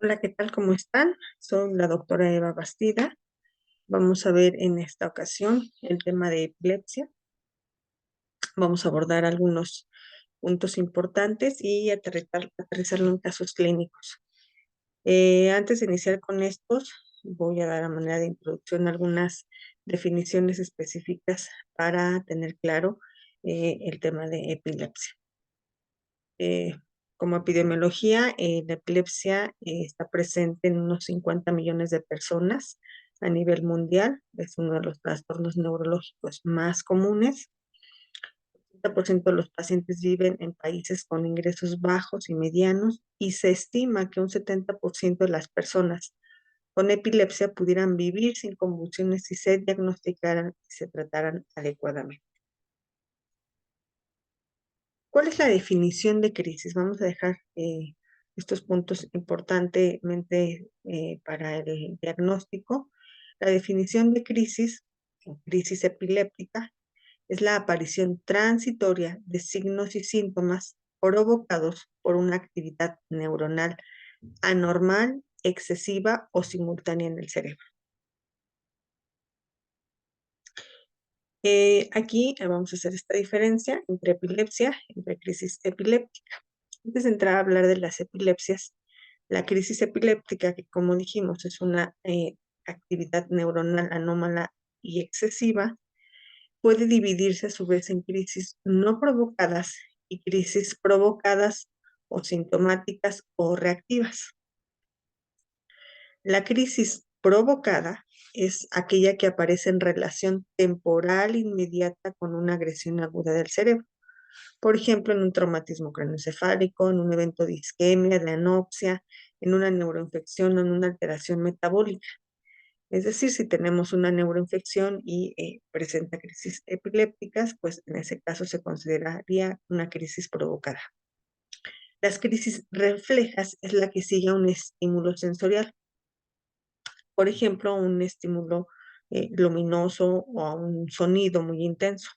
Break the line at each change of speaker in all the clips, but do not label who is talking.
Hola, ¿qué tal? ¿Cómo están? Soy la doctora Eva Bastida. Vamos a ver en esta ocasión el tema de epilepsia. Vamos a abordar algunos puntos importantes y aterrizarlo en casos clínicos. Antes de iniciar con estos, voy a dar a manera de introducción algunas definiciones específicas para tener claro el tema de epilepsia. Eh, Como epidemiología, la epilepsia está presente en unos 50 millones de personas a nivel mundial. Es uno de los trastornos neurológicos más comunes. El 80% de los pacientes viven en países con ingresos bajos y medianos y se estima que un 70% de las personas con epilepsia pudieran vivir sin convulsiones si se diagnosticaran y se trataran adecuadamente. ¿Cuál es la definición de crisis? Vamos a dejar estos puntos importantemente para el diagnóstico. La definición de crisis, o crisis epiléptica, es la aparición transitoria de signos y síntomas provocados por una actividad neuronal anormal, excesiva o simultánea en el cerebro. Aquí vamos a hacer esta diferencia entre epilepsia y entre crisis epiléptica. Antes de entrar a hablar de las epilepsias, la crisis epiléptica, que como dijimos es una actividad neuronal anómala y excesiva, puede dividirse a su vez en crisis no provocadas y crisis provocadas o sintomáticas o reactivas. La crisis provocada es aquella que aparece en relación temporal inmediata con una agresión aguda del cerebro. Por ejemplo, en un traumatismo craneoencefálico, en un evento de isquemia, de anopsia, en una neuroinfección o en una alteración metabólica. Es decir, si tenemos una neuroinfección y presenta crisis epilépticas, pues en ese caso se consideraría una crisis provocada. Las crisis reflejas es la que sigue a un estímulo sensorial. Por ejemplo, un estímulo luminoso o a un sonido muy intenso.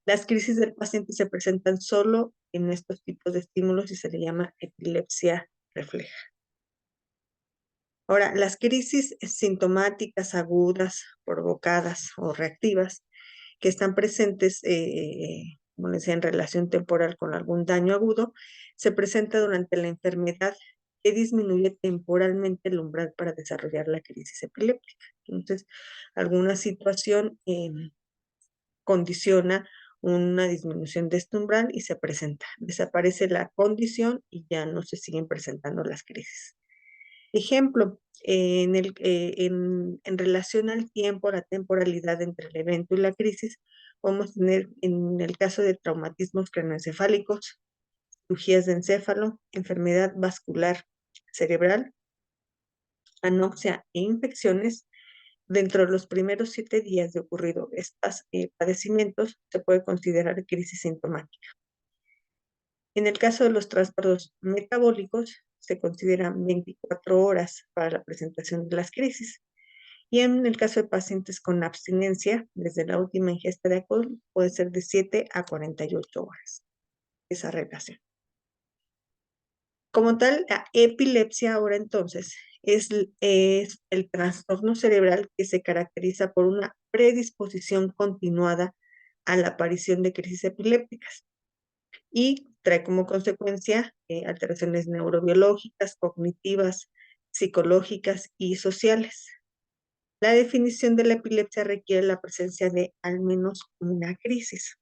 Las crisis del paciente se presentan solo en estos tipos de estímulos y se le llama epilepsia refleja. Ahora, las crisis sintomáticas agudas, provocadas o reactivas, que están presentes, como les decía, en relación temporal con algún daño agudo, se presenta durante la enfermedad que disminuye temporalmente el umbral para desarrollar la crisis epiléptica. Entonces, alguna situación condiciona una disminución de este umbral y se presenta. Desaparece la condición y ya no se siguen presentando las crisis. Ejemplo, en relación al tiempo, la temporalidad entre el evento y la crisis, podemos tener en el caso de traumatismos craneoencefálicos, cirugías de encéfalo, enfermedad vascular cerebral, anoxia e infecciones. Dentro de los primeros 7 días de ocurrido estos padecimientos, se puede considerar crisis sintomática. En el caso de los trastornos metabólicos, se consideran 24 horas para la presentación de las crisis. Y en el caso de pacientes con abstinencia, desde la última ingesta de alcohol, puede ser de 7 a 48 horas esa relación. Como tal, la epilepsia ahora entonces es el trastorno cerebral que se caracteriza por una predisposición continuada a la aparición de crisis epilépticas y trae como consecuencia alteraciones neurobiológicas, cognitivas, psicológicas y sociales. La definición de la epilepsia requiere la presencia de al menos una crisis.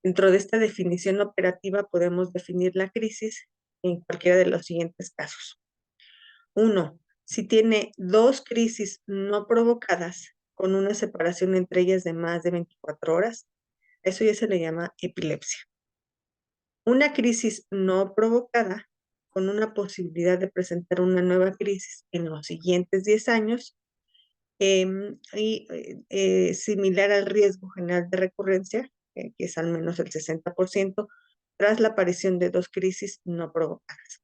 Dentro de esta definición operativa podemos definir la crisis en cualquiera de los siguientes casos. 1. Si tiene 2 crisis no provocadas con una separación entre ellas de más de 24 horas, eso ya se le llama epilepsia. Una crisis no provocada con una posibilidad de presentar una nueva crisis en los siguientes 10 años similar al riesgo general de recurrencia, que es al menos el 60%, tras la aparición de 2 crisis no provocadas.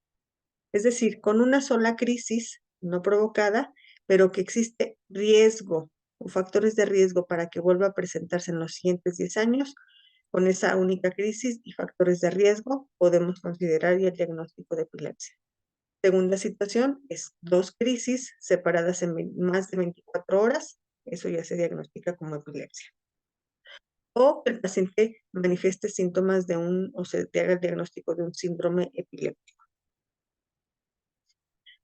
Es decir, con una sola crisis no provocada, pero que existe riesgo o factores de riesgo para que vuelva a presentarse en los siguientes 10 años, Con esa única crisis y factores de riesgo, podemos considerar ya el diagnóstico de epilepsia. Segunda situación es 2 crisis separadas en más de 24 horas. Eso ya se diagnostica como epilepsia. O que el paciente manifieste síntomas o se te haga el diagnóstico de un síndrome epiléptico.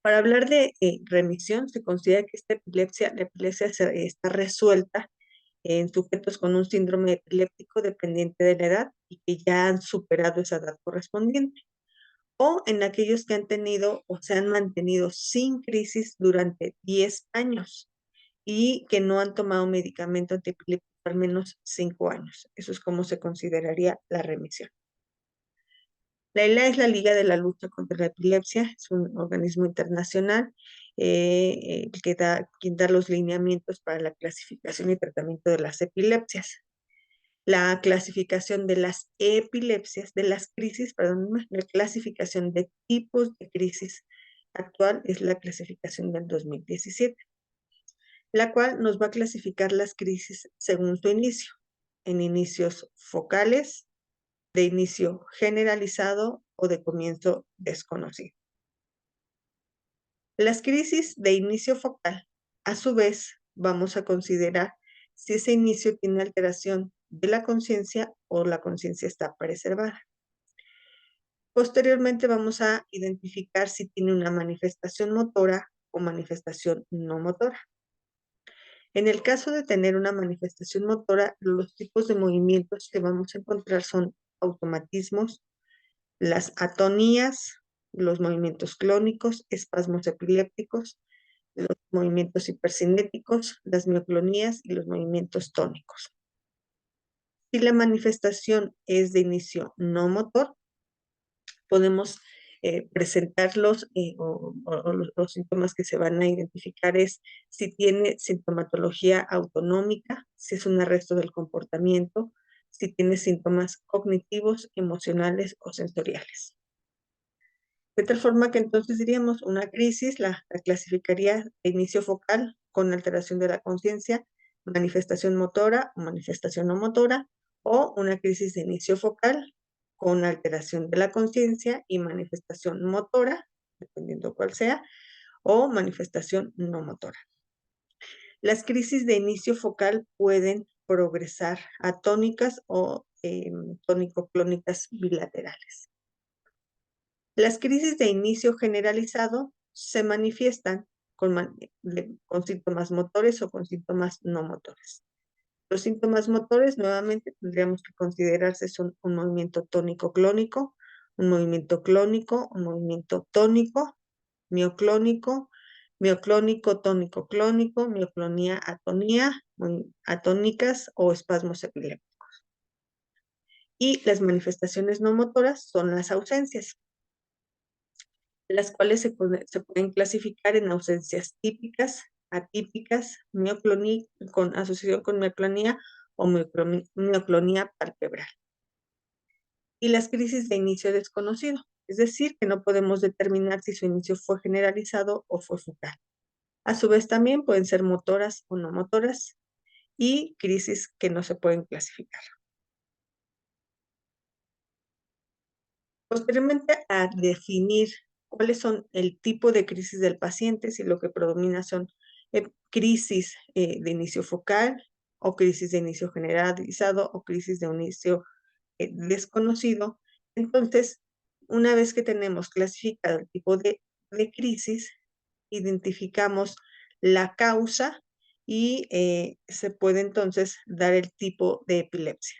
Para hablar de remisión, se considera que la epilepsia está resuelta en sujetos con un síndrome epiléptico dependiente de la edad y que ya han superado esa edad correspondiente, o en aquellos que han tenido o se han mantenido sin crisis durante 10 años y que no han tomado medicamento antiepiléptico al menos 5 años. Eso es como se consideraría la remisión. La ELA es la Liga de la Lucha contra la Epilepsia, es un organismo internacional quien da los lineamientos para la clasificación y tratamiento de las epilepsias. La clasificación de las epilepsias, de las crisis, perdón, la clasificación de tipos de crisis actual es la clasificación del 2017, la cual nos va a clasificar las crisis según su inicio, en inicios focales, de inicio generalizado o de comienzo desconocido. Las crisis de inicio focal, a su vez, vamos a considerar si ese inicio tiene alteración de la conciencia o la conciencia está preservada. Posteriormente vamos a identificar si tiene una manifestación motora o manifestación no motora. En el caso de tener una manifestación motora, los tipos de movimientos que vamos a encontrar son automatismos, las atonías, los movimientos clónicos, espasmos epilépticos, los movimientos hipercinéticos, las mioclonías y los movimientos tónicos. Si la manifestación es de inicio no motor, podemos presentarlos o los síntomas que se van a identificar es si tiene sintomatología autonómica, si es un arresto del comportamiento, si tiene síntomas cognitivos, emocionales o sensoriales. De tal forma que entonces diríamos una crisis, la clasificaría de inicio focal con alteración de la conciencia, manifestación motora o manifestación no motora, o una crisis de inicio focal con alteración de la conciencia y manifestación motora, dependiendo cuál sea, o manifestación no motora. Las crisis de inicio focal pueden progresar a tónicas o tónico-clónicas bilaterales. Las crisis de inicio generalizado se manifiestan con síntomas motores o con síntomas no motores. Los síntomas motores nuevamente tendríamos que considerarse son un movimiento tónico-clónico, un movimiento clónico, un movimiento tónico, mioclónico, mioclónico, tónico-clónico, mioclonía, atonía, atónicas o espasmos epilépticos. Y las manifestaciones no motoras son las ausencias, las cuales se pueden clasificar en ausencias típicas, atípicas, con asociación con mioclonía o mioclonía palpebral. Y las crisis de inicio desconocido, es decir, que no podemos determinar si su inicio fue generalizado o fue focal. A su vez también pueden ser motoras o no motoras y crisis que no se pueden clasificar. Posteriormente a definir cuáles son el tipo de crisis del paciente, si lo que predomina son crisis de inicio focal o crisis de inicio generalizado o crisis de inicio desconocido. Entonces, una vez que tenemos clasificado el tipo de crisis, identificamos la causa y se puede entonces dar el tipo de epilepsia.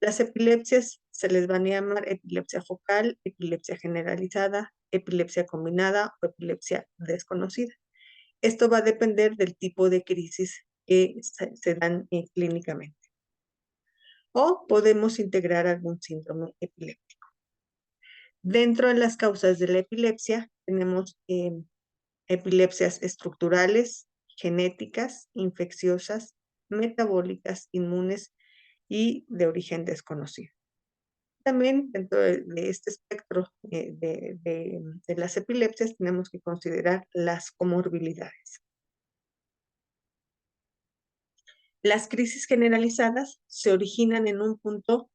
Las epilepsias se les van a llamar epilepsia focal, epilepsia generalizada, epilepsia combinada o epilepsia desconocida. Esto va a depender del tipo de crisis que se dan clínicamente. O podemos integrar algún síndrome epiléptico. Dentro de las causas de la epilepsia tenemos epilepsias estructurales, genéticas, infecciosas, metabólicas, inmunes y de origen desconocido. También dentro de este espectro de las epilepsias tenemos que considerar las comorbilidades. Las crisis generalizadas se originan en un punto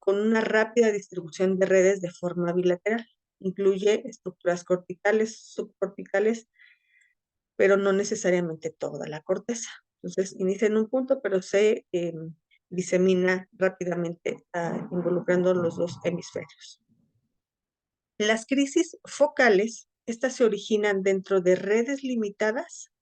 con una rápida distribución de redes de forma bilateral. Incluye estructuras corticales, subcorticales, pero no necesariamente toda la corteza. Entonces, inicia en un punto, pero se disemina rápidamente, involucrando los dos hemisferios. Las crisis focales, estas se originan dentro de redes limitadas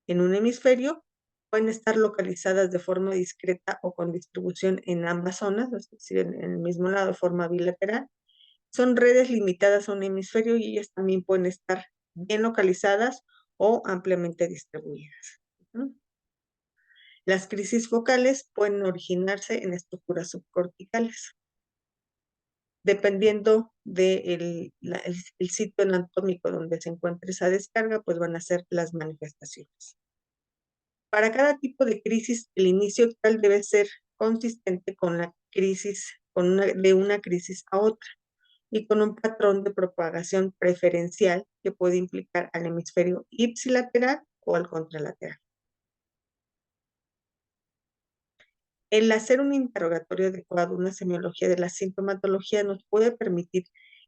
en un hemisferio, pueden estar localizadas de forma discreta o con distribución en ambas zonas, es decir, en el mismo lado de forma bilateral. Son redes limitadas a un hemisferio y ellas también pueden estar bien localizadas o ampliamente distribuidas. Las crisis focales pueden originarse en estructuras subcorticales. Dependiendo del el sitio anatómico donde se encuentre esa descarga, pues van a ser las manifestaciones. Para cada tipo de crisis, el inicio actual debe ser consistente con la crisis, de una crisis a otra, y con un patrón de propagación preferencial que puede implicar al hemisferio ipsilateral o al contralateral. El hacer un interrogatorio adecuado, una semiología de la sintomatología, nos puede permitir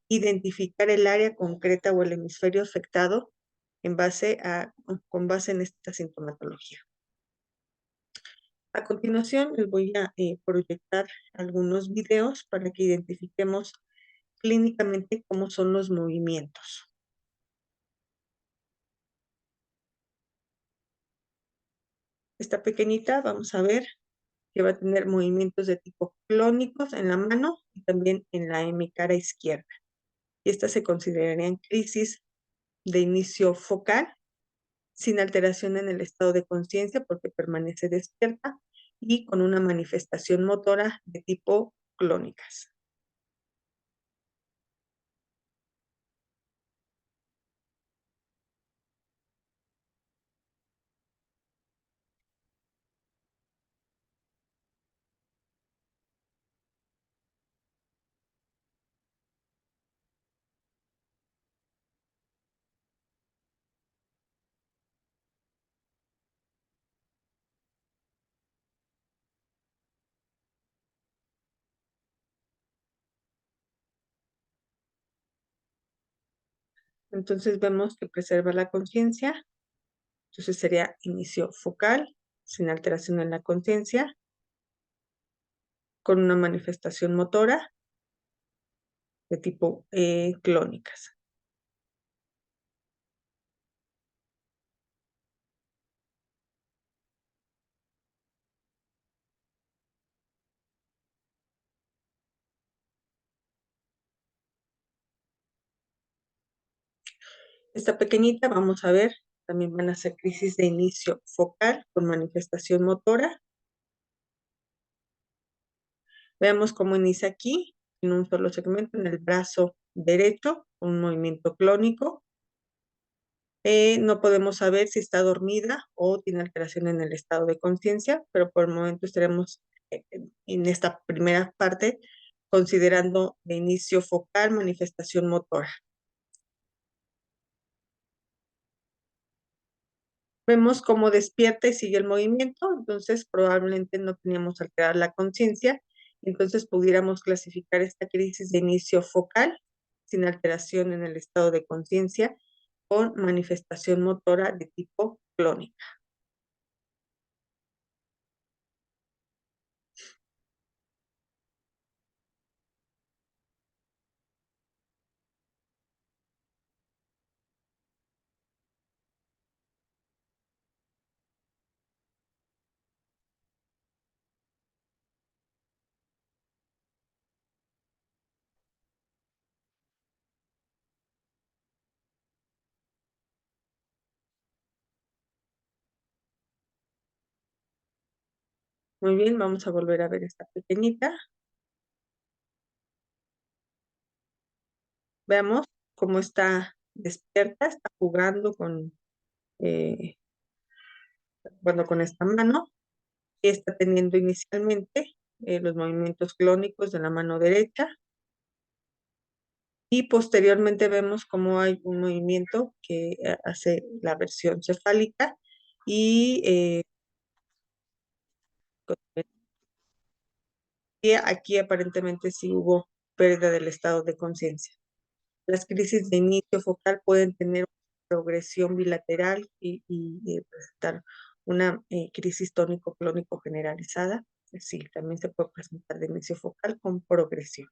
identificar el área concreta o el hemisferio afectado con base en esta sintomatología. A continuación, les voy a proyectar algunos videos para que identifiquemos clínicamente cómo son los movimientos. Esta pequeñita, vamos a ver que va a tener movimientos de tipo clónicos en la mano y también en la hemicara izquierda. Y estas se considerarían crisis de inicio focal, sin alteración en el estado de conciencia porque permanece despierta y con una manifestación motora de tipo clónicas. Entonces vemos que preserva la conciencia. Entonces sería inicio focal, sin alteración en la conciencia, con una manifestación motora de tipo clónicas. Esta pequeñita, vamos a ver, también van a ser crisis de inicio focal con manifestación motora. Veamos cómo inicia aquí, en un solo segmento, en el brazo derecho, un movimiento clónico. No podemos saber si está dormida o tiene alteración en el estado de conciencia, pero por el momento estaremos en esta primera parte considerando de inicio focal, manifestación motora. Vemos cómo despierta y sigue el movimiento, entonces probablemente no teníamos alterada la conciencia, entonces pudiéramos clasificar esta crisis de inicio focal, sin alteración en el estado de conciencia, con manifestación motora de tipo clónica. Muy bien, vamos a volver a ver esta pequeñita. Veamos cómo está despierta, está jugando eh, con esta mano, y está teniendo inicialmente los movimientos clónicos de la mano derecha, y posteriormente vemos cómo hay un movimiento que hace la versión cefálica y Y aquí aparentemente sí hubo pérdida del estado de conciencia. Las crisis de inicio focal pueden tener progresión bilateral y presentar una crisis tónico-clónico generalizada. Sí, también se puede presentar de inicio focal con progresión.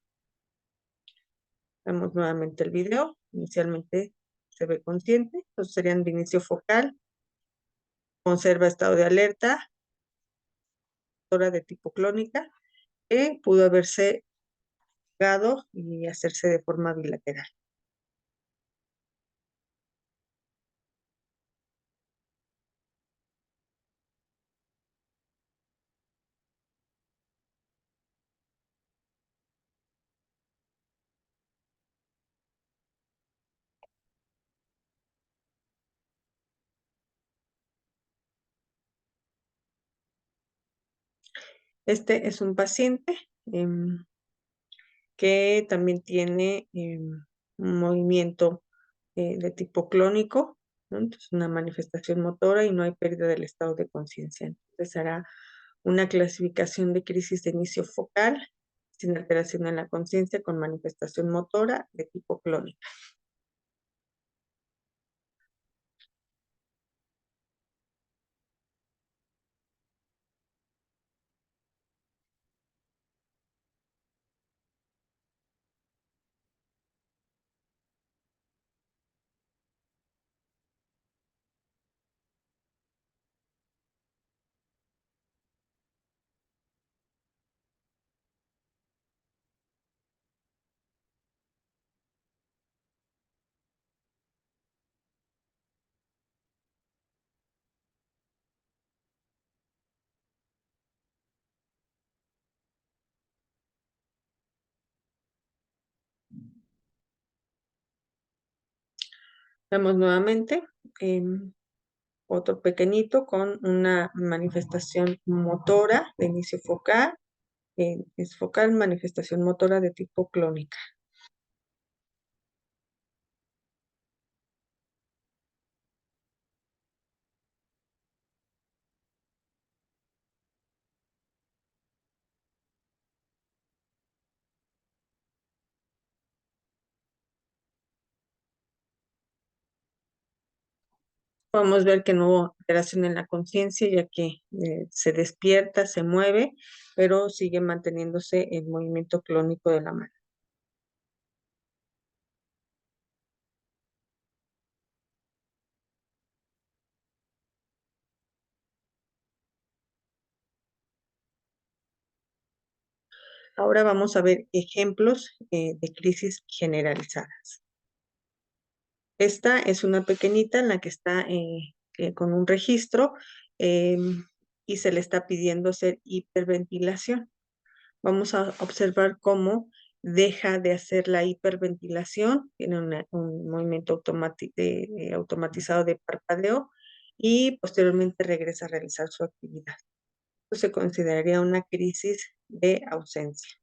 Vemos nuevamente el video. Inicialmente se ve consciente, entonces serían de inicio focal, conserva estado de alerta, hora de tipo clónica, que pudo haberse dado y hacerse de forma bilateral. Este es un paciente que también tiene un movimiento de tipo clónico, ¿no? Entonces una manifestación motora y no hay pérdida del estado de conciencia. Entonces hará una clasificación de crisis de inicio focal sin alteración en la conciencia con manifestación motora de tipo clónico. Vemos nuevamente otro pequeñito con una manifestación motora de inicio focal, es focal, manifestación motora de tipo clónica. Podemos ver que no hubo alteración en la conciencia, ya que se despierta, se mueve, pero sigue manteniéndose el movimiento clónico de la mano. Ahora vamos a ver ejemplos de crisis generalizadas. Esta es una pequeñita en la que está con un registro y se le está pidiendo hacer hiperventilación. Vamos a observar cómo deja de hacer la hiperventilación, tiene un movimiento automatizado de parpadeo y posteriormente regresa a realizar su actividad. Esto se consideraría una crisis de ausencia.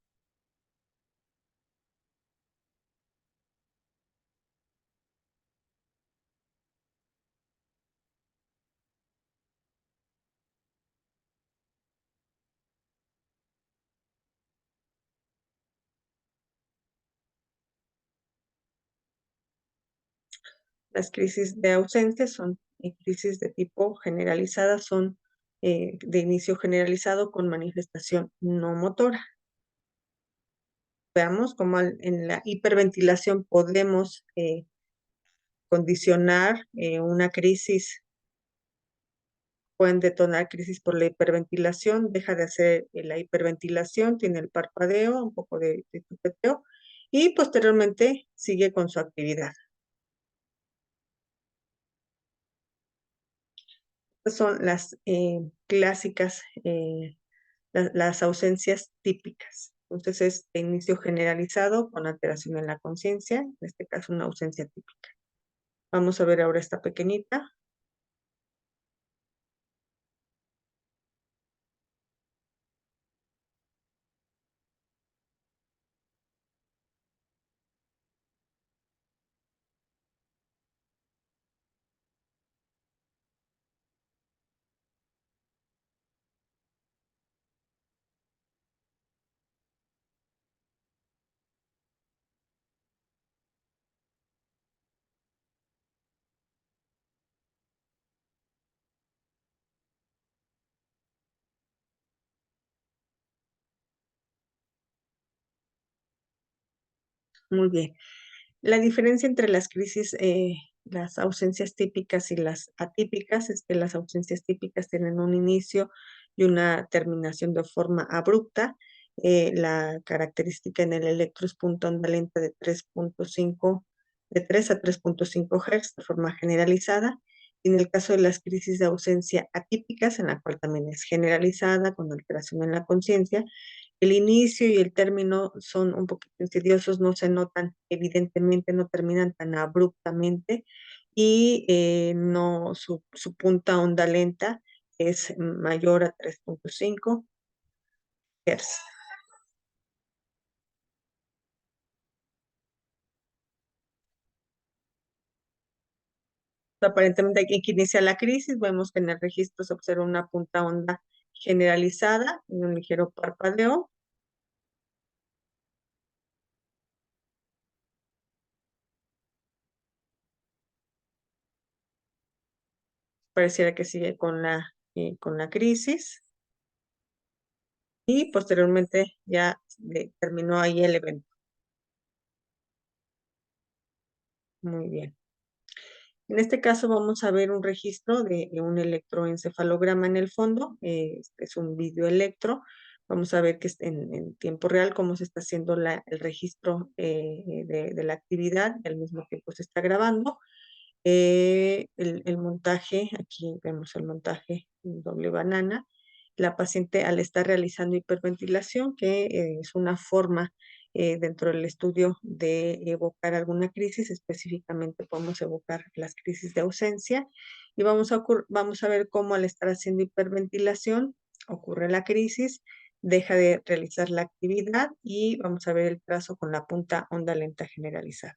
Las crisis de ausencia son crisis de tipo generalizada, son de inicio generalizado con manifestación no motora. Veamos cómo en la hiperventilación podemos condicionar una crisis, pueden detonar crisis por la hiperventilación, deja de hacer la hiperventilación, tiene el parpadeo, un poco de tupeteo y posteriormente sigue con su actividad. Estas son las clásicas, las ausencias típicas. Entonces es de inicio generalizado con alteración en la conciencia, en este caso una ausencia típica. Vamos a ver ahora esta pequeñita. Muy bien. La diferencia entre las crisis, las ausencias típicas y las atípicas es que las ausencias típicas tienen un inicio y una terminación de forma abrupta. La característica en el electro es punta onda lenta de 3.5, de 3 a 3.5 Hz de forma generalizada. Y en el caso de las crisis de ausencia atípicas, en la cual también es generalizada, con alteración en la conciencia, el inicio y el término son un poquito insidiosos, no se notan, evidentemente no terminan tan abruptamente y no, su punta onda lenta es mayor a 3.5 Hz. Aparentemente aquí que inicia la crisis, vemos que en el registro se observa una punta onda generalizada y un ligero parpadeo. Pareciera que sigue con la crisis y posteriormente ya terminó ahí el evento. Muy bien. En este caso vamos a ver un registro de un electroencefalograma en el fondo. Este es un videoelectro. Vamos a ver que en tiempo real cómo se está haciendo el registro de la actividad y al mismo tiempo se está grabando. El montaje, aquí vemos el montaje en doble banana. La paciente al estar realizando hiperventilación, que es una forma dentro del estudio de evocar alguna crisis, específicamente podemos evocar las crisis de ausencia y vamos a ver cómo al estar haciendo hiperventilación ocurre la crisis, deja de realizar la actividad y vamos a ver el trazo con la punta onda lenta generalizada.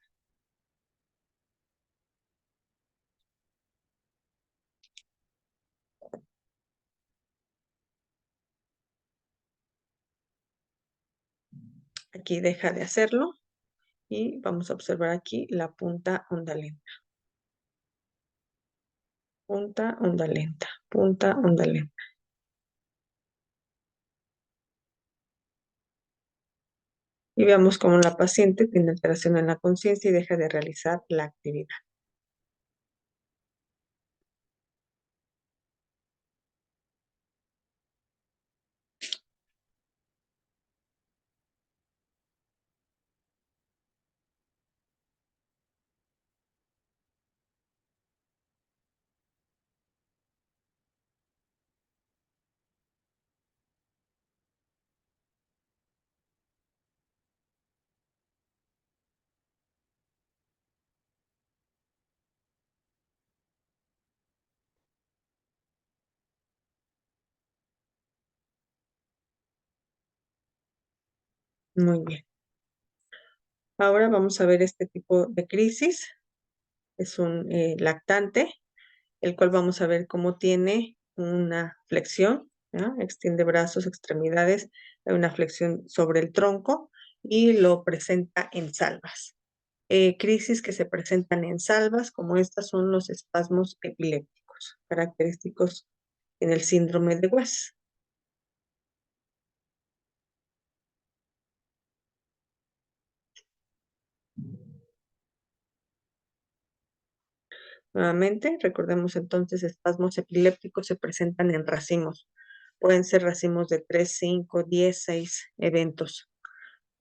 Aquí deja de hacerlo y vamos a observar aquí la punta onda lenta, punta onda lenta, punta onda lenta. Y veamos cómo la paciente tiene alteración en la conciencia y deja de realizar la actividad. Muy bien. Ahora vamos a ver este tipo de crisis. Es un lactante, el cual vamos a ver cómo tiene una flexión, ¿no? Extiende brazos, extremidades, hay una flexión sobre el tronco y lo presenta en salvas. Crisis que se presentan en salvas, como estas son los espasmos epilépticos, característicos en el síndrome de West. Nuevamente, recordemos entonces, espasmos epilépticos se presentan en racimos. Pueden ser racimos de 3, 5, 10, 6 eventos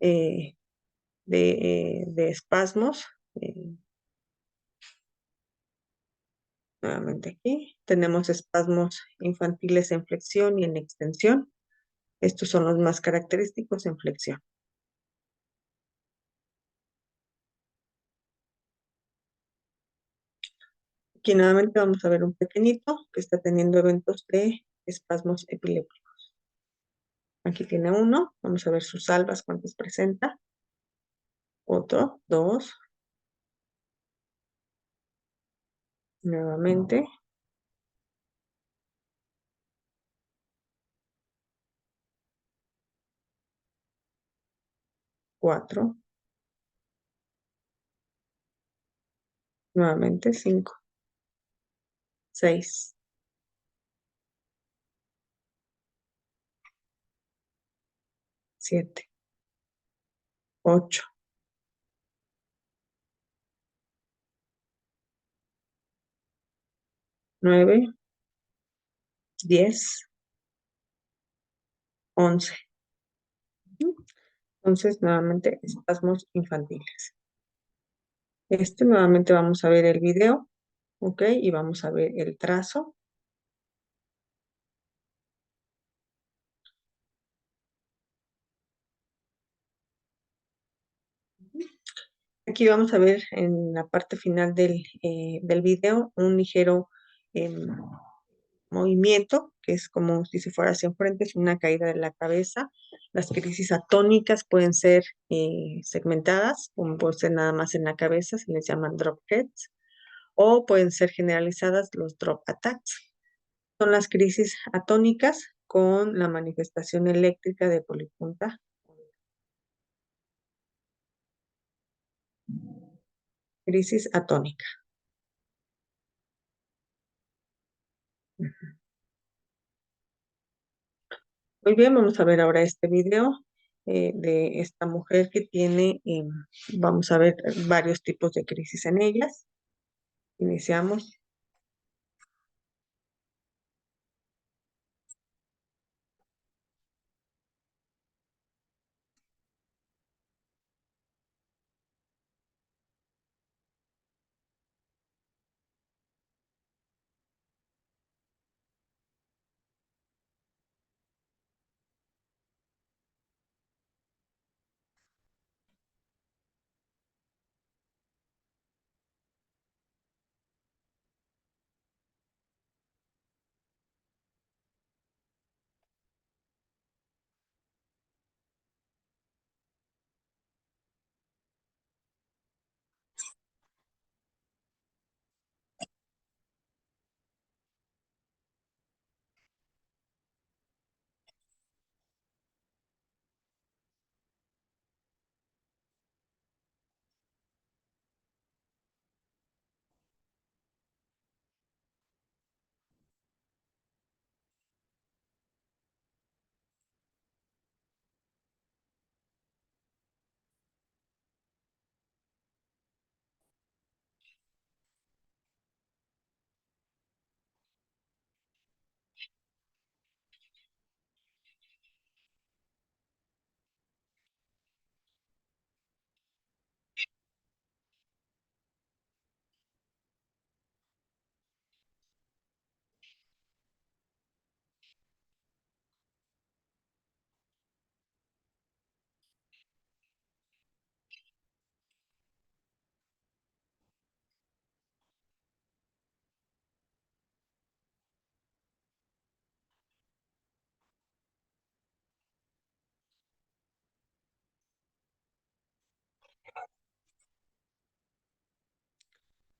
eh, de espasmos. Nuevamente aquí tenemos espasmos infantiles en flexión y en extensión. Estos son los más característicos en flexión. Aquí nuevamente vamos a ver un pequeñito que está teniendo eventos de espasmos epilépticos. Aquí tiene uno, vamos a ver sus salvas, cuántos presenta. Otro, dos, nuevamente, cuatro, nuevamente, cinco, seis, siete, ocho, 9, 10, 11. Entonces, nuevamente, espasmos infantiles. Nuevamente vamos a ver el video, ¿ok? Y vamos a ver el trazo. Aquí vamos a ver en la parte final del video un ligero em, movimiento, que es como si se fuera hacia enfrente, es una caída de la cabeza. Las crisis atónicas pueden ser segmentadas, como puede ser nada más en la cabeza, se les llaman drop heads, o pueden ser generalizadas, los drop attacks. Son las crisis atónicas con la manifestación eléctrica de polipunta. Crisis atónica. Muy bien, vamos a ver ahora este video de esta mujer que tiene, vamos a ver varios tipos de crisis en ellas. Iniciamos.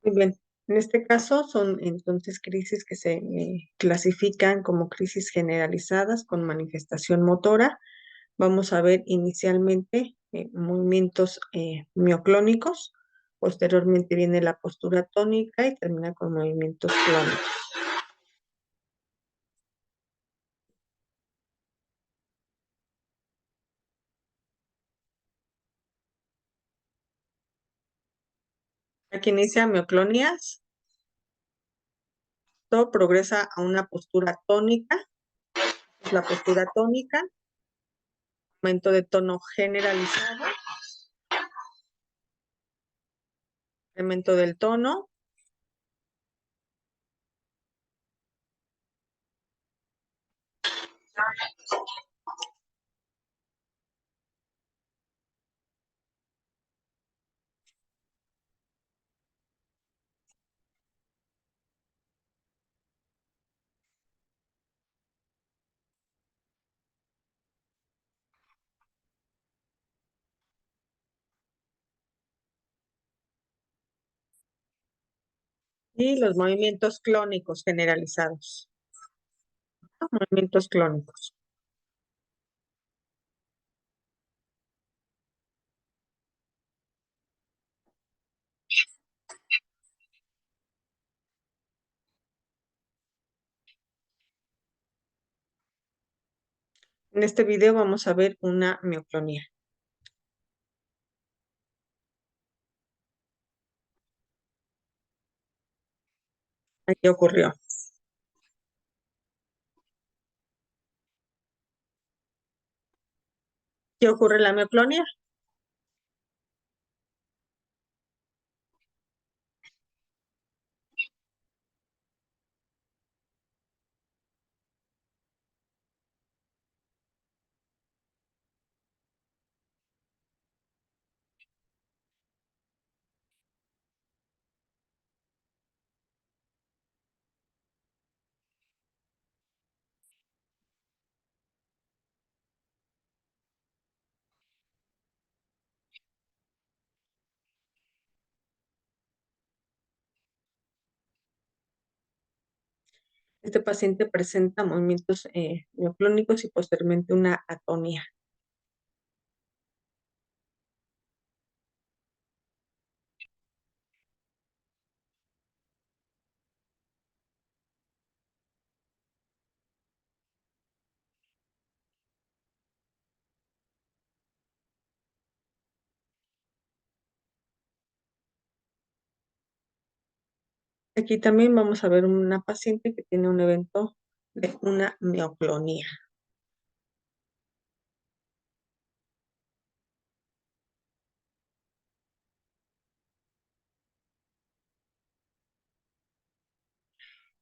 Muy bien. En este caso son entonces crisis que se clasifican como crisis generalizadas con manifestación motora. Vamos a ver inicialmente movimientos mioclónicos. Posteriormente viene la postura tónica y termina con movimientos clónicos. Aquí inicia mioclonias. Todo progresa a una postura tónica. La postura tónica, aumento de tono generalizado, incremento del tono y los movimientos clónicos generalizados. Movimientos clónicos. En este video vamos a ver una mioclonía. Aquí ocurrió. ¿Qué ocurre en la mioclonia? Este paciente presenta movimientos mioclónicos y posteriormente una atonía. Aquí también vamos a ver una paciente que tiene un evento de una mioclonía.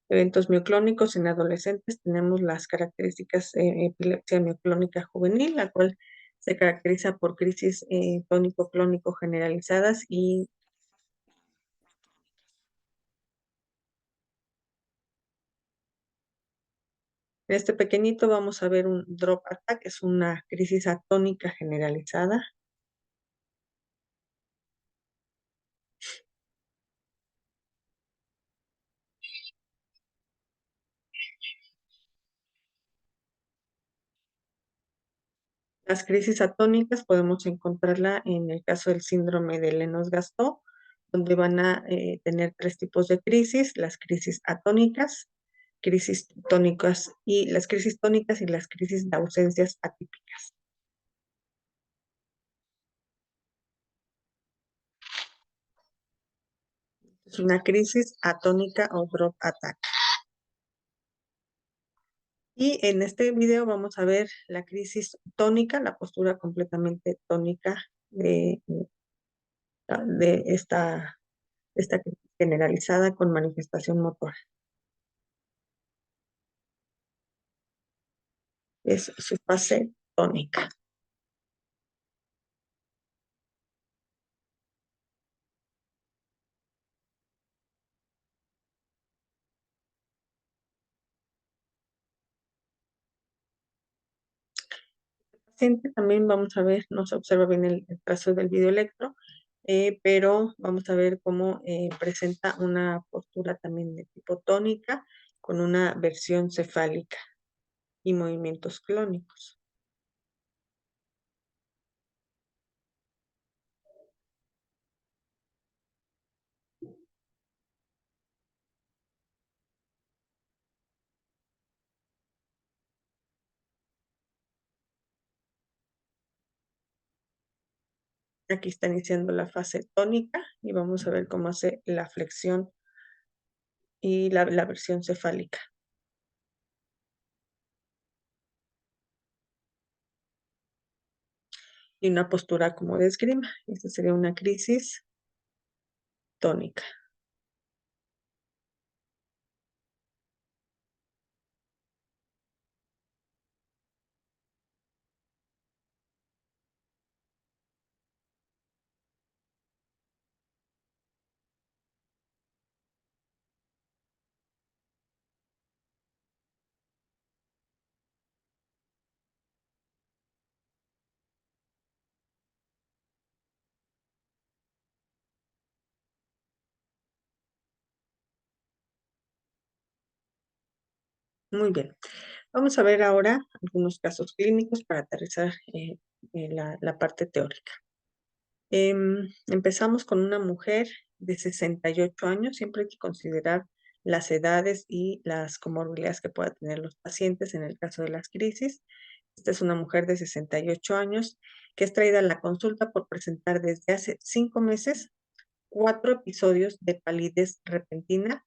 Eventos mioclónicos en adolescentes tenemos las características epilepsia mioclónica juvenil, la cual se caracteriza por crisis tónico-clónico generalizadas y en este pequeñito vamos a ver un drop attack, es una crisis atónica generalizada. Las crisis atónicas podemos encontrarla en el caso del síndrome de Lennox-Gastaut, donde van a tener tres tipos de crisis: las crisis tónicas y las crisis tónicas y las crisis de ausencias atípicas. Es una crisis atónica o drop attack. Y en este video vamos a ver la crisis tónica, la postura completamente tónica de esta crisis generalizada con manifestación motora. Es su fase tónica. Paciente también vamos a ver, no se observa bien el trazo del videoelectro, pero vamos a ver cómo presenta una postura también de tipo tónica con una versión cefálica y movimientos clónicos. Aquí está iniciando la fase tónica y vamos a ver cómo hace la flexión y la versión cefálica. Y una postura como de esgrima. Esta sería una crisis tónica. Muy bien. Vamos a ver ahora algunos casos clínicos para aterrizar la parte teórica. Empezamos con una mujer de 68 años. Siempre hay que considerar las edades y las comorbilidades que puedan tener los pacientes en el caso de las crisis. Esta es una mujer de 68 años que es traída a la consulta por presentar desde hace 5 meses 4 episodios de palidez repentina,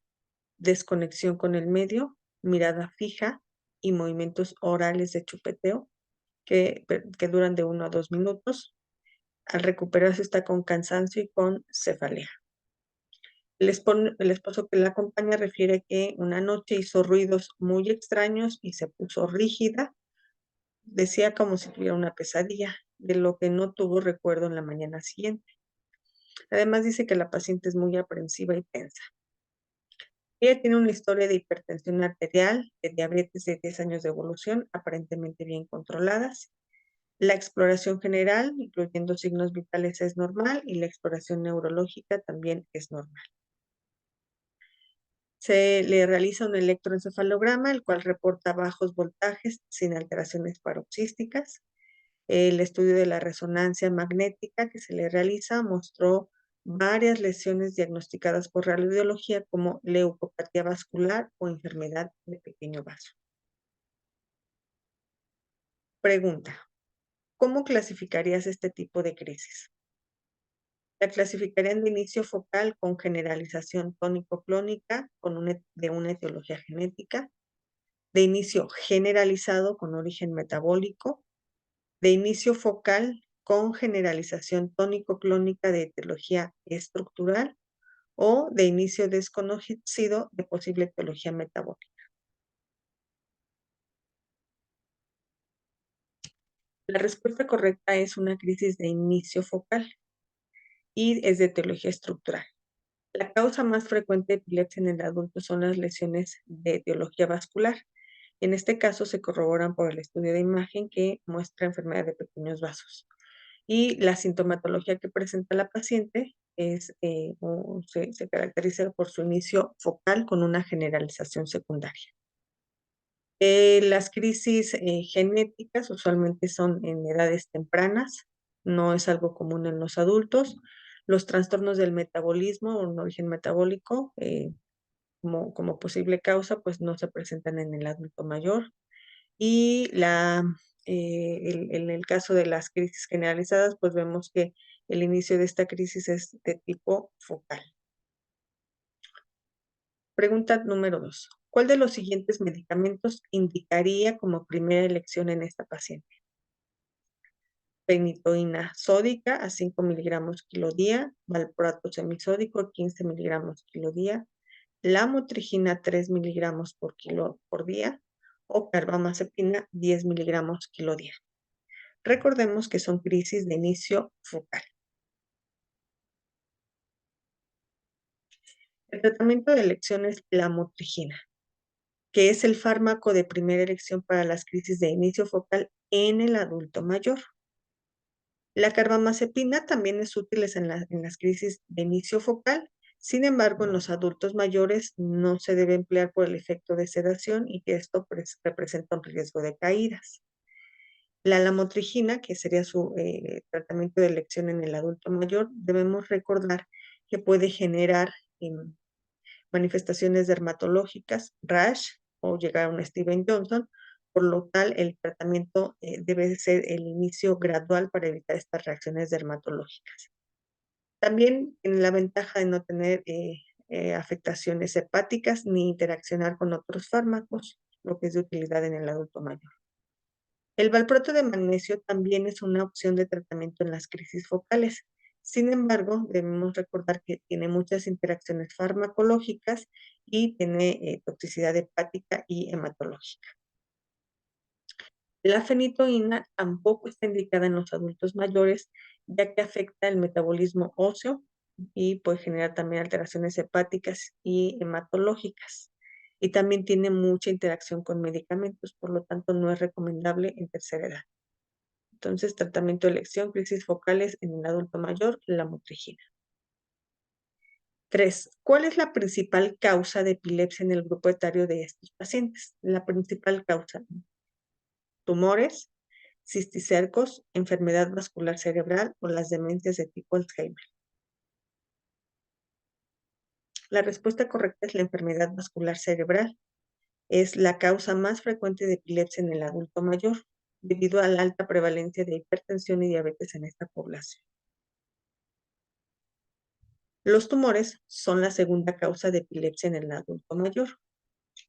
desconexión con el medio, mirada fija y movimientos orales de chupeteo, que duran de 1 a 2 minutos. Al recuperarse está con cansancio y con cefalea. El esposo que la acompaña refiere que una noche hizo ruidos muy extraños y se puso rígida. Decía como si tuviera una pesadilla, de lo que no tuvo recuerdo en la mañana siguiente. Además dice que la paciente es muy aprensiva y tensa. Ella tiene una historia de hipertensión arterial, de diabetes de 10 años de evolución, aparentemente bien controladas. La exploración general, incluyendo signos vitales, es normal y la exploración neurológica también es normal. Se le realiza un electroencefalograma, el cual reporta bajos voltajes sin alteraciones paroxísticas. El estudio de la resonancia magnética que se le realiza mostró varias lesiones diagnosticadas por radiología como leucopatía vascular o enfermedad de pequeño vaso. Pregunta: ¿cómo clasificarías este tipo de crisis? La clasificarían de inicio focal con generalización tónico-clónica de una etiología genética, de inicio generalizado con origen metabólico, de inicio focal con generalización tónico-clónica de etiología estructural o de inicio desconocido de posible etiología metabólica. La respuesta correcta es una crisis de inicio focal y es de etiología estructural. La causa más frecuente de epilepsia en el adulto son las lesiones de etiología vascular. En este caso se corroboran por el estudio de imagen que muestra enfermedad de pequeños vasos. Y la sintomatología que presenta la paciente se caracteriza por su inicio focal con una generalización secundaria. Las crisis genéticas usualmente son en edades tempranas, no es algo común en los adultos. Los trastornos del metabolismo o un origen metabólico como posible causa, pues no se presentan en el adulto mayor. Y en el caso de las crisis generalizadas, pues vemos que el inicio de esta crisis es de tipo focal. Pregunta número 2. ¿Cuál de los siguientes medicamentos indicaría como primera elección en esta paciente? Fenitoína sódica a 5 miligramos kilo día, valproato semisódico 15 miligramos kilo día, lamotrigina 3 miligramos por kilo por día o carbamazepina 10 miligramos kilo día. Recordemos que son crisis de inicio focal. El tratamiento de elección es lamotrigina, que es el fármaco de primera elección para las crisis de inicio focal en el adulto mayor. La carbamazepina también es útil en las crisis de inicio focal. Sin embargo, en los adultos mayores no se debe emplear por el efecto de sedación y que esto representa un riesgo de caídas. La lamotrigina, que sería su tratamiento de elección en el adulto mayor, debemos recordar que puede generar manifestaciones dermatológicas, rash o llegar a un Steven Johnson. Por lo tal, el tratamiento debe ser el inicio gradual para evitar estas reacciones dermatológicas. También tiene la ventaja de no tener afectaciones hepáticas ni interaccionar con otros fármacos, lo que es de utilidad en el adulto mayor. El valproato de magnesio también es una opción de tratamiento en las crisis focales. Sin embargo, debemos recordar que tiene muchas interacciones farmacológicas y tiene toxicidad hepática y hematológica. La fenitoína tampoco está indicada en los adultos mayores, ya que afecta el metabolismo óseo y puede generar también alteraciones hepáticas y hematológicas. Y también tiene mucha interacción con medicamentos, por lo tanto no es recomendable en tercera edad. Entonces, tratamiento de elección, crisis focales en el adulto mayor, lamotrigina. 3. ¿Cuál es la principal causa de epilepsia en el grupo etario de estos pacientes? La principal causa: tumores, cisticercos, enfermedad vascular cerebral o las demencias de tipo Alzheimer. La respuesta correcta es la enfermedad vascular cerebral. Es la causa más frecuente de epilepsia en el adulto mayor, debido a la alta prevalencia de hipertensión y diabetes en esta población. Los tumores son la segunda causa de epilepsia en el adulto mayor,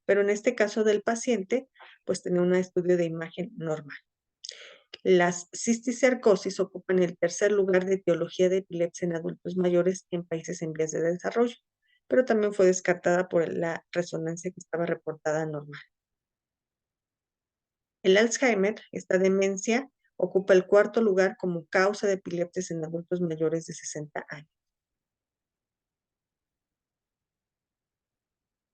pero en este caso del paciente, pues tenía un estudio de imagen normal. Las cisticercosis ocupan el tercer lugar de etiología de epilepsia en adultos mayores en países en vías de desarrollo, pero también fue descartada por la resonancia que estaba reportada normal. El Alzheimer, esta demencia, ocupa el cuarto lugar como causa de epilepsias en adultos mayores de 60 años.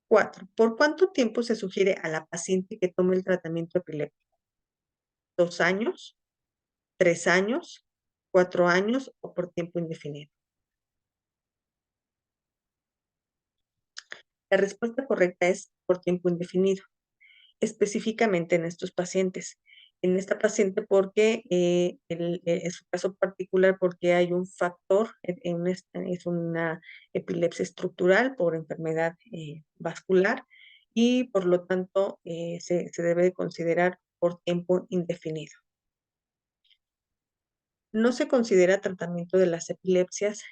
4. ¿Por cuánto tiempo se sugiere a la paciente que tome el tratamiento epiléptico? ¿2 años? ¿3 años? ¿4 años? ¿O por tiempo indefinido? La respuesta correcta es por tiempo indefinido, específicamente en estos pacientes. En esta paciente porque es su caso particular porque hay un factor, es una epilepsia estructural por enfermedad vascular y por lo tanto se debe de considerar por tiempo indefinido. No se considera tratamiento de las epilepsias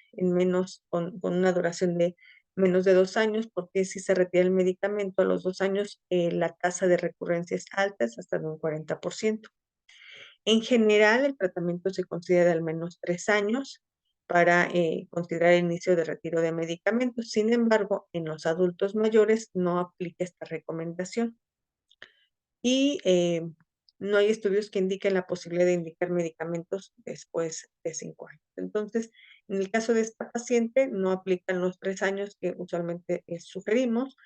con una duración de menos de 2 años, porque si se retira el medicamento a los 2 años, la tasa de recurrencia es alta, es hasta de un 40%. En general, el tratamiento se considera al menos 3 años para considerar el inicio de retiro de medicamentos. Sin embargo, en los adultos mayores no aplica esta recomendación. Y no hay estudios que indiquen la posibilidad de indicar medicamentos después de 5 años. Entonces, en el caso de esta paciente, no aplican los 3 años que usualmente sugerimos,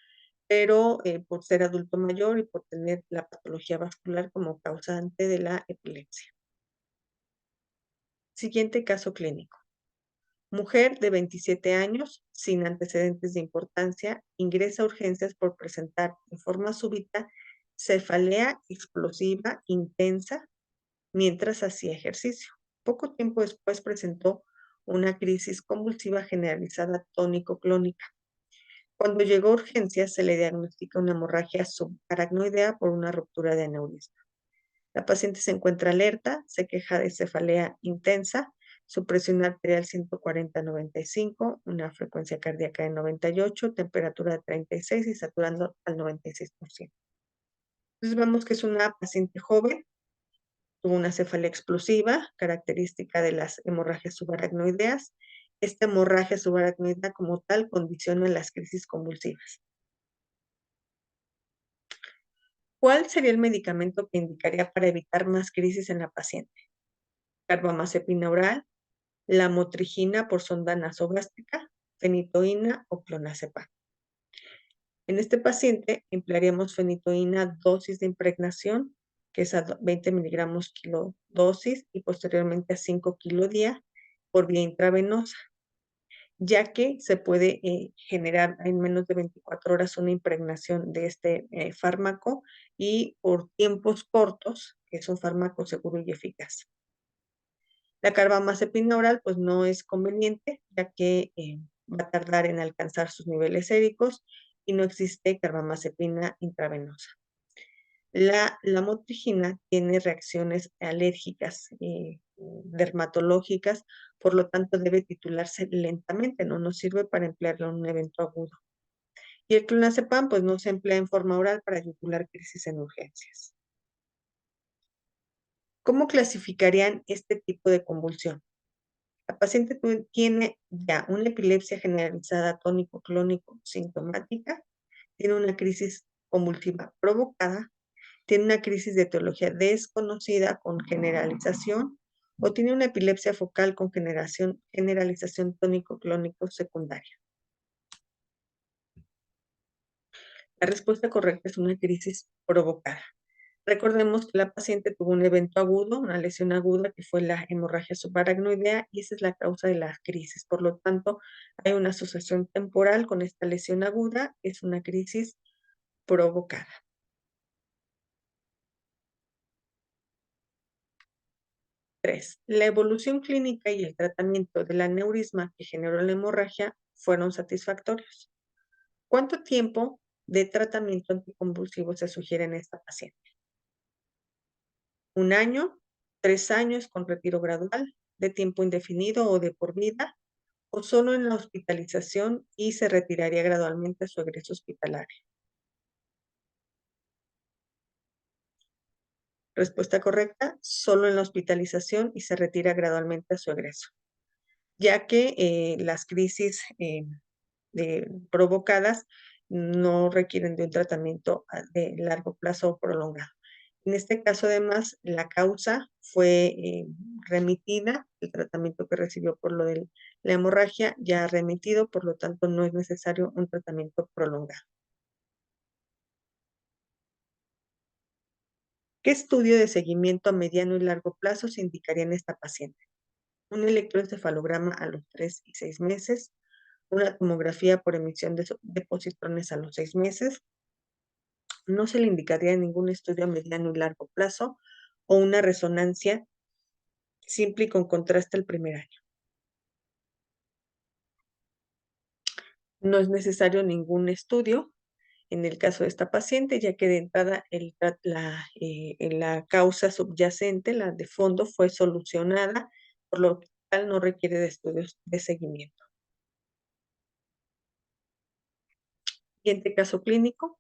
pero por ser adulto mayor y por tener la patología vascular como causante de la epilepsia. Siguiente caso clínico. Mujer de 27 años, sin antecedentes de importancia, ingresa a urgencias por presentar en forma súbita cefalea explosiva intensa mientras hacía ejercicio. Poco tiempo después presentó una crisis convulsiva generalizada tónico-clónica. Cuando llegó a urgencias se le diagnostica una hemorragia subaracnoidea por una ruptura de aneurisma. La paciente se encuentra alerta, se queja de cefalea intensa, su presión arterial 140/95, una frecuencia cardíaca de 98, temperatura de 36 y saturando al 96%. Entonces vemos que es una paciente joven, tuvo una cefalea explosiva, característica de las hemorragias subaracnoideas. Esta hemorragia subaracnoidea como tal condiciona las crisis convulsivas. ¿Cuál sería el medicamento que indicaría para evitar más crisis en la paciente? Carbamazepina oral, lamotrigina por sonda nasogástrica, fenitoína o clonazepam. En este paciente emplearíamos fenitoína dosis de impregnación, que es a 20 miligramos kilo dosis y posteriormente a 5 kilo día por vía intravenosa, ya que se puede generar en menos de 24 horas una impregnación de este fármaco y por tiempos cortos, que es un fármaco seguro y eficaz. La carbamazepina oral pues no es conveniente, ya que va a tardar en alcanzar sus niveles séricos y no existe carbamazepina intravenosa. La lamotrigina tiene reacciones alérgicas dermatológicas, por lo tanto debe titularse lentamente, no nos sirve para emplearlo en un evento agudo. Y el clonazepam pues no se emplea en forma oral para yugular crisis en urgencias. ¿Cómo clasificarían este tipo de convulsión? La paciente tiene ya una epilepsia generalizada tónico-clónico sintomática, tiene una crisis convulsiva provocada, tiene una crisis de etiología desconocida con generalización o tiene una epilepsia focal con generalización tónico-clónico secundaria. La respuesta correcta es una crisis provocada. Recordemos que la paciente tuvo un evento agudo, una lesión aguda que fue la hemorragia subaracnoidea y esa es la causa de la crisis. Por lo tanto, hay una asociación temporal con esta lesión aguda, es una crisis provocada. 3. La evolución clínica y el tratamiento del aneurisma que generó la hemorragia fueron satisfactorios. ¿Cuánto tiempo de tratamiento anticonvulsivo se sugiere en esta paciente? ¿1 año? ¿3 años con retiro gradual, de tiempo indefinido o de por vida? ¿O solo en la hospitalización y se retiraría gradualmente a su egreso hospitalario? Respuesta correcta, solo en la hospitalización y se retira gradualmente a su egreso, ya que las crisis provocadas no requieren de un tratamiento de largo plazo o prolongado. En este caso, además, la causa fue remitida, el tratamiento que recibió por lo de la hemorragia ya ha remitido, por lo tanto no es necesario un tratamiento prolongado. ¿Qué estudio de seguimiento a mediano y largo plazo se indicaría en esta paciente? Un electroencefalograma a los 3 y 6 meses, una tomografía por emisión de positrones a los 6 meses, no se le indicaría ningún estudio a mediano y largo plazo o una resonancia simple y con contraste el primer año. No es necesario ningún estudio en el caso de esta paciente, ya que de entrada la causa subyacente, la de fondo, fue solucionada, por lo cual no requiere de estudios de seguimiento. Siguiente caso clínico.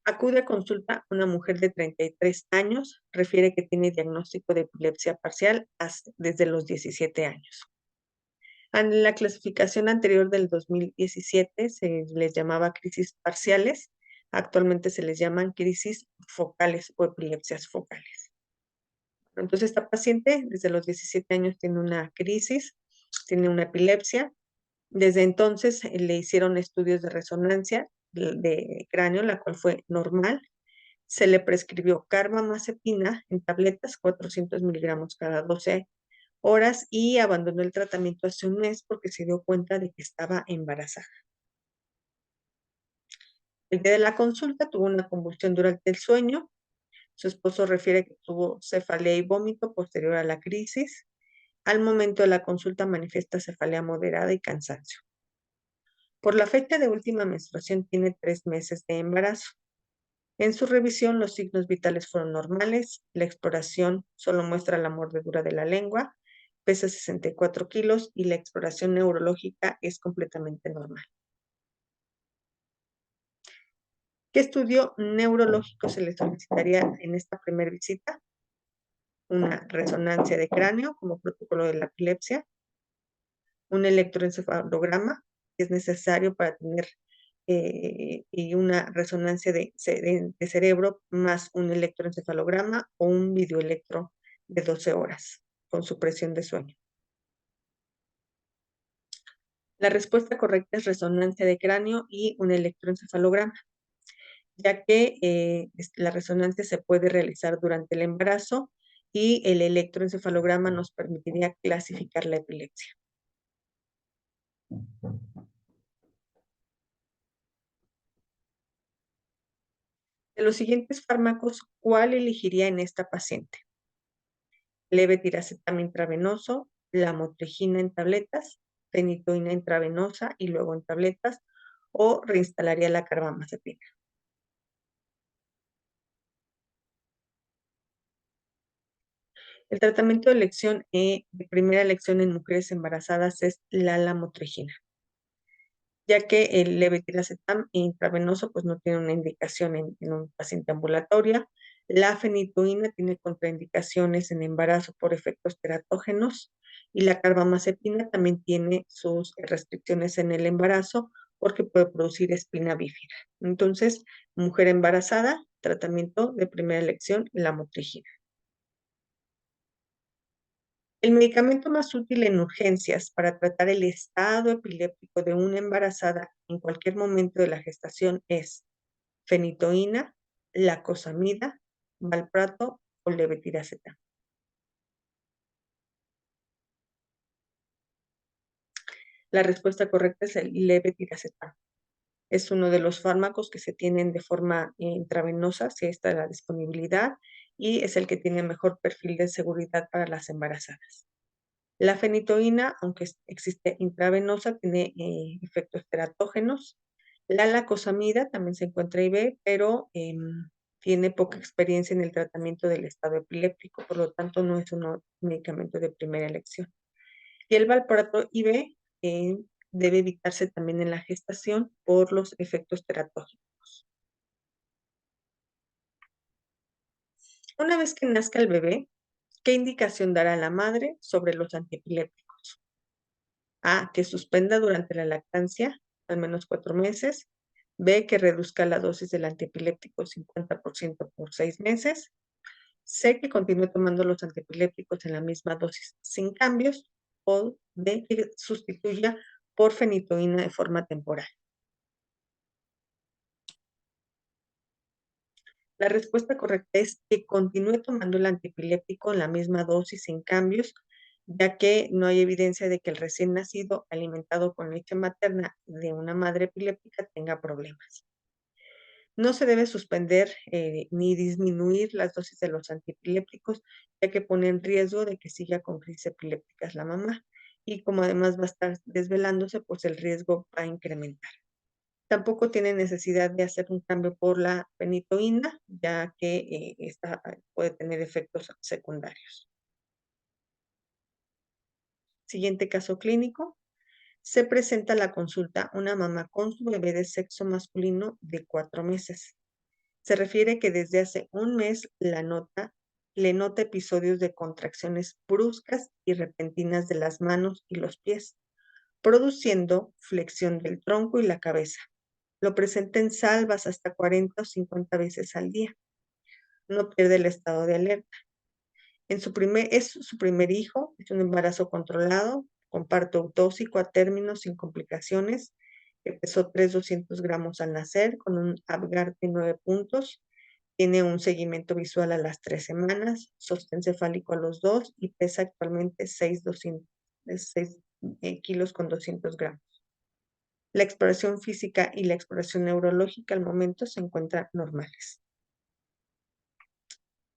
Acude a consulta una mujer de 33 años, refiere que tiene diagnóstico de epilepsia parcial desde los 17 años. En la clasificación anterior del 2017 se les llamaba crisis parciales, actualmente se les llaman crisis focales o epilepsias focales. Entonces esta paciente desde los 17 años tiene una crisis, tiene una epilepsia. Desde entonces le hicieron estudios de resonancia de cráneo, la cual fue normal. Se le prescribió carbamazepina en tabletas, 400 miligramos cada 12 horas, y abandonó el tratamiento hace un mes porque se dio cuenta de que estaba embarazada. El día de la consulta tuvo una convulsión durante el sueño. Su esposo refiere que tuvo cefalea y vómito posterior a la crisis. Al momento de la consulta manifiesta cefalea moderada y cansancio. Por la fecha de última menstruación tiene 3 meses de embarazo. En su revisión, los signos vitales fueron normales. La exploración solo muestra la mordedura de la lengua, pesa 64 kilos y la exploración neurológica es completamente normal. ¿Qué estudio neurológico se le solicitaría en esta primera visita? Una resonancia de cráneo como protocolo de la epilepsia, un electroencefalograma que es necesario para tener y una resonancia de cerebro más un electroencefalograma o un videoelectro de 12 horas con supresión de sueño. La respuesta correcta es resonancia de cráneo y un electroencefalograma, ya que la resonancia se puede realizar durante el embarazo y el electroencefalograma nos permitiría clasificar la epilepsia. De los siguientes fármacos, ¿cuál elegiría en esta paciente? Levetiracetam intravenoso, lamotrigina en tabletas, fenitoína intravenosa y luego en tabletas, o reinstalaría la carbamazepina. El tratamiento de primera elección en mujeres embarazadas es la lamotrigina, ya que el levetiracetam intravenoso pues no tiene una indicación en un paciente ambulatoria. La fenitoína tiene contraindicaciones en embarazo por efectos teratógenos y la carbamazepina también tiene sus restricciones en el embarazo porque puede producir espina bífida. Entonces, mujer embarazada, tratamiento de primera elección, la lamotrigina. El medicamento más útil en urgencias para tratar el estado epiléptico de una embarazada en cualquier momento de la gestación es fenitoína, lacosamida, valproato o levetiracetam. La respuesta correcta es el levetiracetam. Es uno de los fármacos que se tienen de forma intravenosa, si está la disponibilidad, y es el que tiene mejor perfil de seguridad para las embarazadas. La fenitoína, aunque existe intravenosa, tiene efectos teratógenos. La lacosamida también se encuentra IV, pero tiene poca experiencia en el tratamiento del estado epiléptico, por lo tanto no es un medicamento de primera elección. Y el valproato IV debe evitarse también en la gestación por los efectos teratógenos. Una vez que nazca el bebé, ¿qué indicación dará la madre sobre los antiepilépticos? A, que suspenda durante la lactancia al menos 4 meses. B, que reduzca la dosis del antiepiléptico 50% por 6 meses. C, que continúe tomando los antiepilépticos en la misma dosis sin cambios. O D, que sustituya por fenitoína de forma temporal. La respuesta correcta es que continúe tomando el antiepiléptico en la misma dosis sin cambios, ya que no hay evidencia de que el recién nacido alimentado con leche materna de una madre epiléptica tenga problemas. No se debe suspender ni disminuir las dosis de los antiepilépticos, ya que pone en riesgo de que siga con crisis epilépticas la mamá. Y como además va a estar desvelándose, pues el riesgo va a incrementar. Tampoco tiene necesidad de hacer un cambio por la fenitoína, ya que esta puede tener efectos secundarios. Siguiente caso clínico. Se presenta a la consulta una mamá con su bebé de sexo masculino de 4 meses. Se refiere que desde hace un mes le nota episodios de contracciones bruscas y repentinas de las manos y los pies, produciendo flexión del tronco y la cabeza. Lo presenta en salvas hasta 40 o 50 veces al día. No pierde el estado de alerta. Es su primer hijo, es un embarazo controlado, con parto autóxico a término sin complicaciones, que pesó 3,200 gramos al nacer, con un Apgar de 9 puntos, tiene un seguimiento visual a las 3 semanas, sostén cefálico a los 2 y pesa actualmente 6 kilos con 200 gramos. La exploración física y la exploración neurológica al momento se encuentran normales.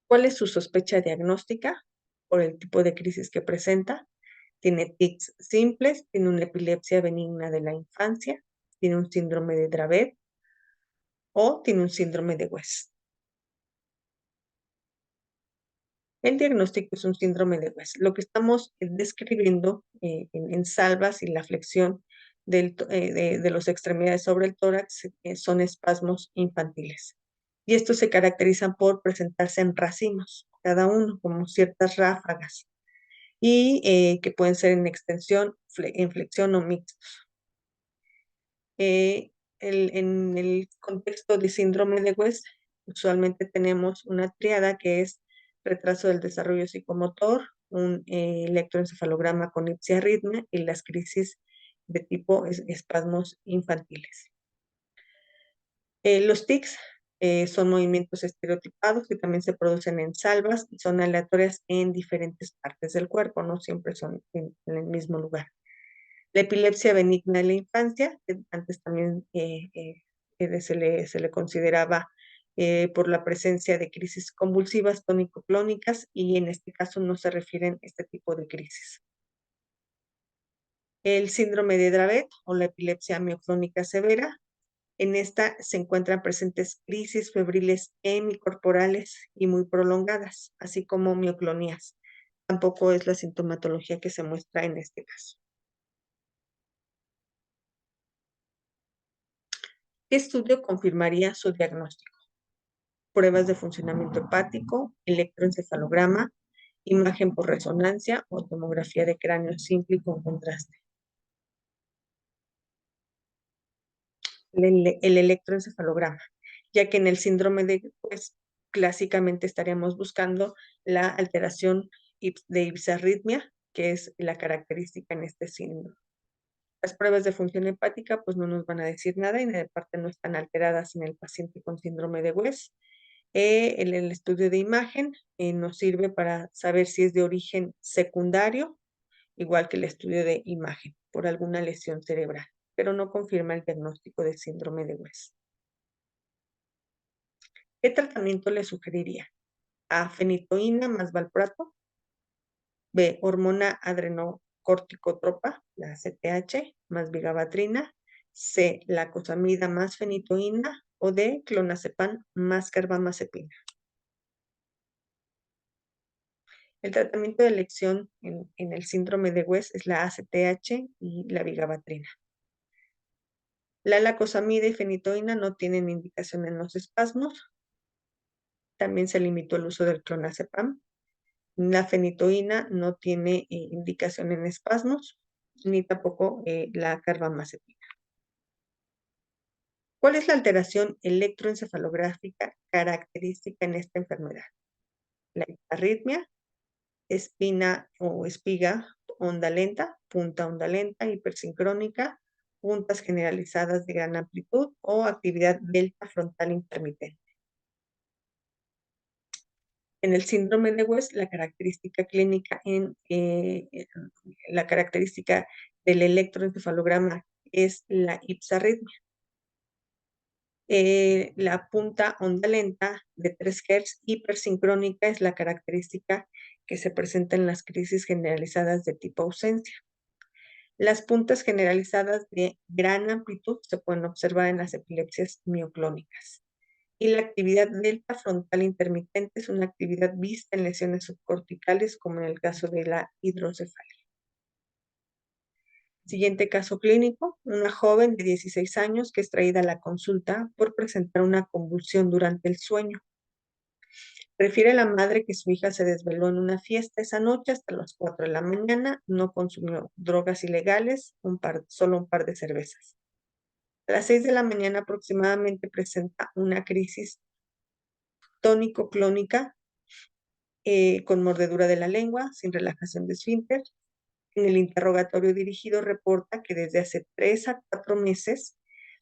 ¿Cuál es su sospecha diagnóstica? Por el tipo de crisis que presenta. Tiene tics simples, tiene una epilepsia benigna de la infancia, tiene un síndrome de Dravet o tiene un síndrome de West. El diagnóstico es un síndrome de West. Lo que estamos describiendo en salvas y la flexión de las extremidades sobre el tórax son espasmos infantiles. Y estos se caracterizan por presentarse en racimos, cada uno como ciertas ráfagas, y que pueden ser en extensión, en flexión o mixtos. En el contexto de síndrome de West, usualmente tenemos una tríada que es retraso del desarrollo psicomotor, un electroencefalograma con ipsiarritmia y las crisis de tipo espasmos infantiles. Los tics son movimientos estereotipados que también se producen en salvas y son aleatorias en diferentes partes del cuerpo, no siempre son en el mismo lugar. La epilepsia benigna en la infancia, antes también se le consideraba por la presencia de crisis convulsivas tónico-clónicas y en este caso no se refieren a este tipo de crisis. El síndrome de Dravet o la epilepsia mioclónica severa, en esta se encuentran presentes crisis febriles hemicorporales y muy prolongadas, así como mioclonías. Tampoco es la sintomatología que se muestra en este caso. ¿Qué estudio confirmaría su diagnóstico? Pruebas de funcionamiento hepático, electroencefalograma, imagen por resonancia o tomografía de cráneo simple y con contraste. El electroencefalograma, ya que en el síndrome de, pues, clásicamente estaríamos buscando la alteración de ipsarritmia, que es la característica en este síndrome. Las pruebas de función hepática, pues no nos van a decir nada y de parte no están alteradas en el paciente con síndrome de West. El estudio de imagen nos sirve para saber si es de origen secundario, igual que el estudio de imagen, por alguna lesión cerebral, pero no confirma el diagnóstico de síndrome de West. ¿Qué tratamiento le sugeriría? A, fenitoína más valproato. B, hormona adrenocorticotropa, la ACTH, más vigabatrina. C, lacosamida más fenitoína. O D, clonazepam más carbamazepina. El tratamiento de elección en el síndrome de West es la ACTH y la vigabatrina. La lacosamida y fenitoína no tienen indicación en los espasmos. También se limitó el uso del clonazepam. La fenitoína no tiene indicación en espasmos, ni tampoco la carbamazepina. ¿Cuál es la alteración electroencefalográfica característica en esta enfermedad? La arritmia, espina o espiga, punta onda lenta, hipersincrónica, puntas generalizadas de gran amplitud o actividad delta frontal intermitente. En el síndrome de West, la característica clínica la característica del electroencefalograma es la ipsarritmia. La punta onda lenta de 3 Hz hipersincrónica es la característica que se presenta en las crisis generalizadas de tipo ausencia. Las puntas generalizadas de gran amplitud se pueden observar en las epilepsias mioclónicas. Y la actividad delta frontal intermitente es una actividad vista en lesiones subcorticales, como en el caso de la hidrocefalia. Siguiente caso clínico, una joven de 16 años que es traída a la consulta por presentar una convulsión durante el sueño. Refiere a la madre que su hija se desveló en una fiesta esa noche hasta las 4 de la mañana, no consumió drogas ilegales, solo un par de cervezas. A las 6 de la mañana aproximadamente presenta una crisis tónico-clónica con mordedura de la lengua, sin relajación de esfínter. En el interrogatorio dirigido reporta que desde hace 3 a 4 meses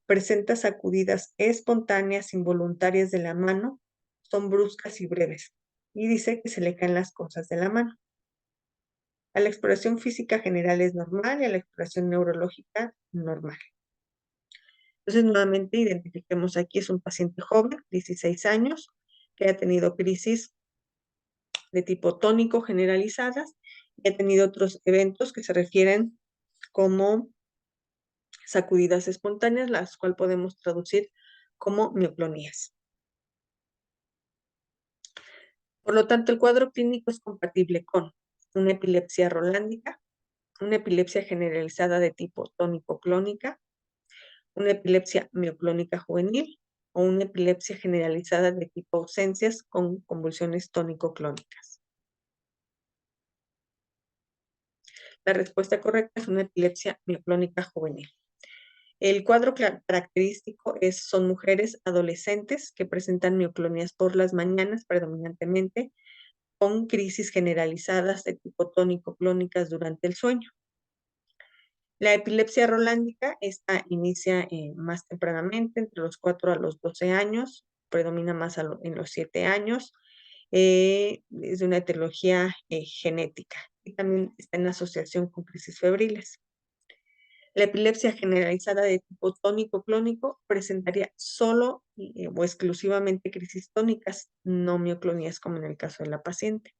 presenta sacudidas espontáneas involuntarias de la mano, son bruscas y breves, y dice que se le caen las cosas de la mano. A la exploración física general es normal y a la exploración neurológica normal. Entonces, nuevamente identifiquemos aquí, es un paciente joven, 16 años, que ha tenido crisis de tipo tónico generalizadas y ha tenido otros eventos que se refieren como sacudidas espontáneas, las cuales podemos traducir como mioclonías. Por lo tanto, el cuadro clínico es compatible con una epilepsia rolándica, una epilepsia generalizada de tipo tónico-clónica, una epilepsia mioclónica juvenil o una epilepsia generalizada de tipo ausencias con convulsiones tónico-clónicas. La respuesta correcta es una epilepsia mioclónica juvenil. El cuadro característico son mujeres adolescentes que presentan mioclonías por las mañanas predominantemente, con crisis generalizadas de tipo tónico-clónicas durante el sueño. La epilepsia rolándica, esta inicia más tempranamente, entre los 4 a los 12 años, predomina más en los 7 años, es de una etiología genética y también está en asociación con crisis febriles. La epilepsia generalizada de tipo tónico-clónico presentaría solo o exclusivamente crisis tónicas, no mioclonías como en el caso de la paciente.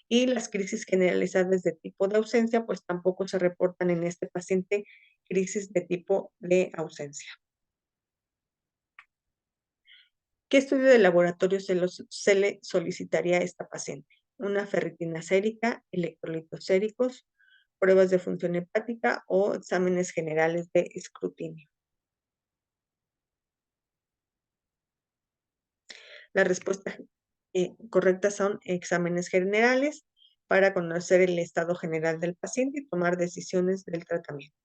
Y las crisis generalizadas de tipo de ausencia, pues tampoco se reportan en este paciente crisis de tipo de ausencia. ¿Qué estudio de laboratorio se le solicitaría a esta paciente? Una ferritina sérica, electrolitos séricos, pruebas de función hepática o exámenes generales de escrutinio. Las respuestas correctas son exámenes generales para conocer el estado general del paciente y tomar decisiones del tratamiento.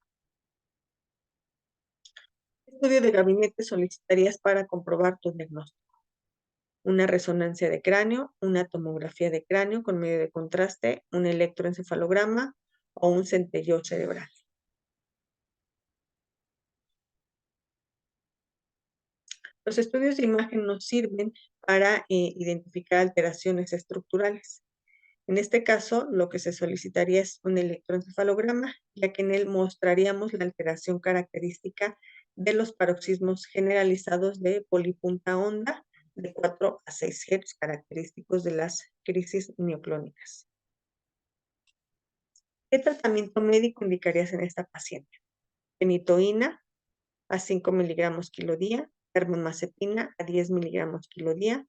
¿Qué estudio de gabinete solicitarías para comprobar tu diagnóstico? Una resonancia de cráneo, una tomografía de cráneo con medio de contraste, un electroencefalograma o un centelleo cerebral. Los estudios de imagen nos sirven para identificar alteraciones estructurales. En este caso, lo que se solicitaría es un electroencefalograma, ya que en él mostraríamos la alteración característica de los paroxismos generalizados de polipunta onda de 4 a 6 Hz, característicos de las crisis mioclónicas. ¿Qué tratamiento médico indicarías en esta paciente? Fenitoína a 5 miligramos kilo día, carbamazepina a 10 miligramos kilo día,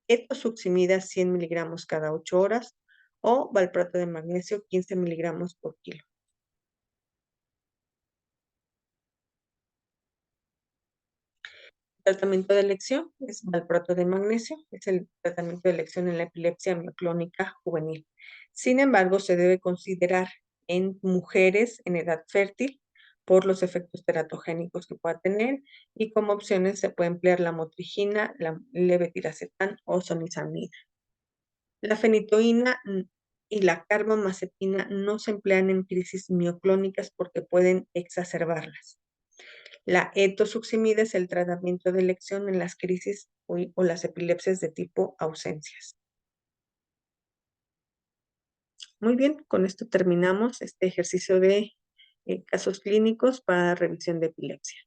etosuximida 100 miligramos cada 8 horas o valproato de magnesio 15 miligramos por kilo. Tratamiento de elección es valproato de magnesio, es el tratamiento de elección en la epilepsia mioclónica juvenil. Sin embargo, se debe considerar en mujeres en edad fértil por los efectos teratogénicos que pueda tener y como opciones se puede emplear la motrigina, la levetiracetam o sonizamida. La fenitoína y la carbamazepina no se emplean en crisis mioclónicas porque pueden exacerbarlas. La etosuximida es el tratamiento de elección en las crisis o las epilepsias de tipo ausencias. Muy bien, con esto terminamos este ejercicio de casos clínicos para revisión de epilepsia.